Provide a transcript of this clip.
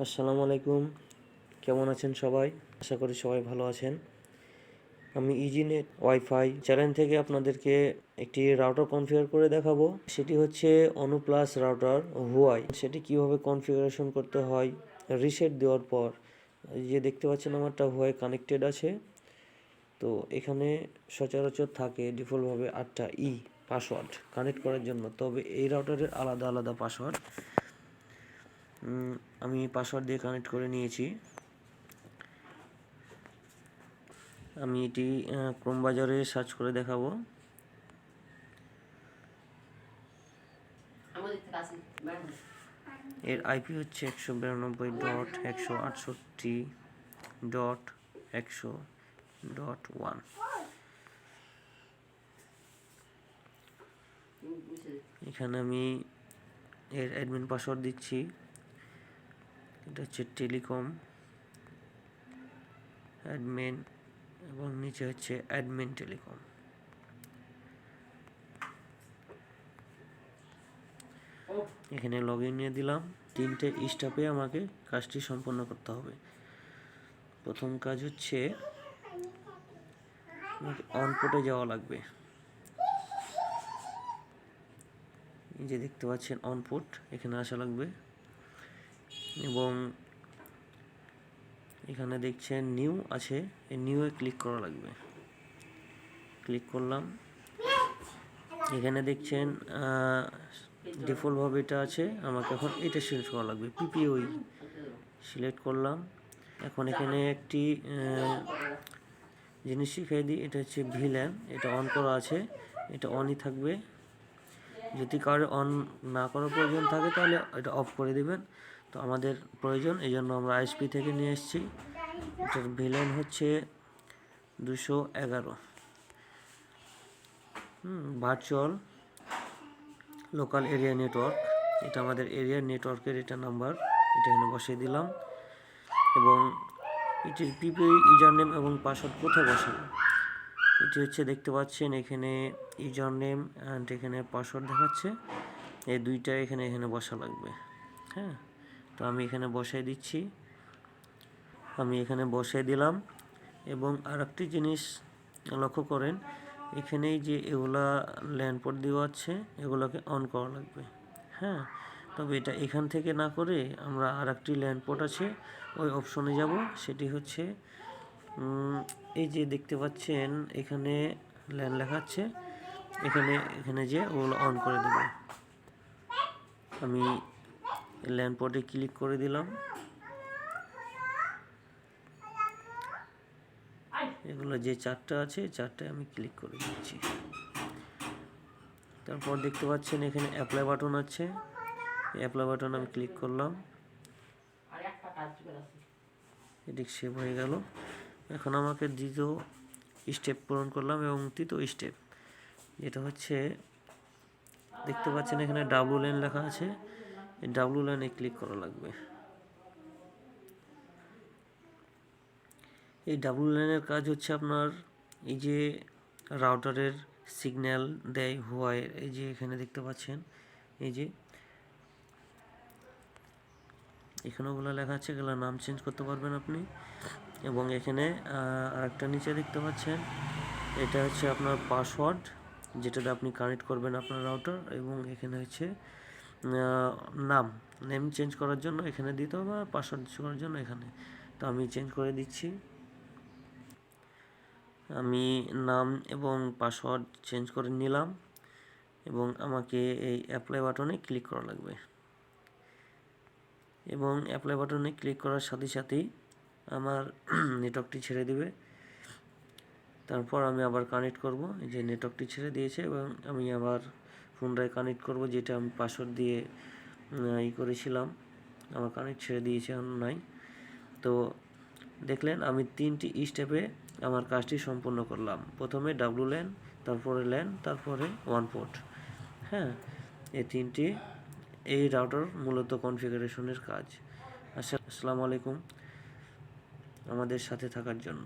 আসসালামু আলাইকুম, কেমন আছেন সবাই? আশা করি সবাই ভালো আছেন। আমি ইজিনেট ওয়াইফাই চ্যানেল থেকে আপনাদেরকে একটি রাউটার কনফিগার করে দেখাবো। সেটি হচ্ছে অনুপ্লাস রাউটার হুয়াই। সেটি কিভাবে কনফিগারেশন করতে হয় রিসেট দেওয়ার পর। যে দেখতে পাচ্ছেন আমারটা হুয়াই কানেক্টেড আছে। তো এখানে সচরাচর থাকে ডিফল্টভাবে 8টা পাসওয়ার্ড কানেক্ট করার জন্য, তবে এই রাউটারের আলাদা আলাদা পাসওয়ার্ড। আমি পাসওয়ার্ড দিয়ে কানেক্ট করে নিয়েছি। আমি এটি ক্রোম বাজারে সার্চ করে দেখাবো। এর আইপি হচ্ছে 192.168.100.1। এখানে আমি এর অ্যাডমিন পাসওয়ার্ড দিচ্ছি। এটা হচ্ছে টেলিকম অ্যাডমিন এবং নিচে হচ্ছে অ্যাডমিন টেলিকম। এখানে লগ ইন নিয়ে দিলাম। 3টে স্টেপে আমাকে কাজটি সম্পন্ন করতে হবে। প্রথম কাজ হচ্ছে অন পোর্টে যাওয়া লাগবে। এই যে দেখতে পাচ্ছেন অন পোর্ট, এখানে আসা লাগবে এবং এখানে দেখছেন নিউ আছে, এই নিউয়ে ক্লিক করা লাগবে। ক্লিক করলাম। এখানে দেখছেন ডিফল্টভাবে এটা আছে, আমাকে এখন এটা সিলেক্ট করা লাগবে। পিপিওই সিলেক্ট করলাম। এখন এখানে একটি জিনিস শিখিয়ে দিই, এটা হচ্ছে ভিল্যান। এটা অন করা আছে, এটা অনই থাকবে। যদি কারো অন না করার প্রয়োজন থাকে তাহলে এটা অফ করে দিবেন। তো আমাদের প্রয়োজন, এই জন্য আমরা আইএসপি থেকে নিয়ে এসেছি। এটার ভিল্যান হচ্ছে 211। ভার্চুয়াল লোকাল এরিয়া নেটওয়ার্ক, এটা আমাদের এরিয়া নেটওয়ার্কের এটা নাম্বার, এটা এখানে বসিয়ে দিলাম। এবং এটির পিপিআই ইউজার নেম এবং পাসওয়ার্ড কোথায় বসাবো, এটি হচ্ছে দেখতে পাচ্ছেন এখানে ইউজার নেম অ্যান্ড এখানে পাসওয়ার্ড দেখাচ্ছে। এই দুইটা এখানে বসা লাগবে। হ্যাঁ, তো আমি এখানে বসাই দিচ্ছি। আমি এখানে বসাই দিলাম। এবং আর একটি জিনিস লক্ষ্য করেন, এখানেই যে এগুলা ল্যান্ড পোর্ট দেওয়া আছে, এগুলোকে অন করা লাগবে। হ্যাঁ, তবে এটা এখান থেকে না করে আমরা আর একটি ল্যান্ড পোর্ট আছে, ওই অপশনে যাব। সেটি হচ্ছে এই যে দেখতে পাচ্ছেন এখানে ল্যান্ড লেখাচ্ছে, এখানে যে ওগুলো অন করে দেব। আমি ল্যান্ড পোর্টে ক্লিক করে দিলাম। এগুলো যে চারটা আছে, চারটায় আমি ক্লিক করে দিচ্ছি। তারপর দেখতে পাচ্ছেন এখানে অ্যাপ্লাই বাটন আছে, অ্যাপ্লাই বাটন আমি ক্লিক করলাম। এটি সেভ হয়ে গেল। এখন আমাকে দ্বিতীয় স্টেপ পূরণ করলাম এবং তৃতীয় স্টেপ যেটা হচ্ছে দেখতে পাচ্ছেন এখানে ডাব্লু লাইন লেখা আছে, এই ডাব্লু লাইনে ক্লিক করা লাগবে। এই ডাব্লু লাইনের কাজ হচ্ছে আপনার এই যে রাউটারের সিগন্যাল দেয় হুয়াই, এই যে এখানে দেখতে পাচ্ছেন এই যে এখানেগুলো লেখা আছে, এগুলো নাম চেঞ্জ করতে পারবেন আপনি। এবং এখানে আরেকটা নিচে দেখতে পাচ্ছেন, এটা হচ্ছে আপনার পাসওয়ার্ড, যেটাতে আপনি কানেক্ট করবেন আপনার রাউটার। এবং এখানে হচ্ছে নেম চেঞ্জ করার জন্য এখানে দিতে হবে, আর পাসওয়ার্ড চেঞ্জ করার জন্য এখানে। তো আমি চেঞ্জ করে দিচ্ছি। আমি নাম এবং পাসওয়ার্ড চেঞ্জ করে নিলাম এবং আমাকে এই অ্যাপ্লাই বাটনে ক্লিক করা লাগবে। এবং অ্যাপ্লাই বাটনে ক্লিক করার সাথে সাথেই আমার নেটওয়ার্কটি ছেড়ে দিবে। তারপর আমি আবার কানেক্ট করব। এই যে নেটওয়ার্কটি ছেড়ে দিয়েছে এবং আমি আবার পুনরায় কানেক্ট করব, যেটা আমি পাসওয়ার্ড দিয়ে করেছিলাম। আমার কানেক্ট ছেড়ে দিয়েছে, এখন নাই। তো দেখলেন আমি 3টি স্টেপে আমার কাজটি সম্পূর্ণ করলাম। প্রথমে ডাব্লু ল্যান, তারপরে ল্যান, তারপরে ওয়ান পোর্ট। হ্যাঁ, এই 3টি এই রাউটার মূলত কনফিগারেশনের কাজ। আসসালামু আলাইকুম আমাদের সাথে থাকার জন্য।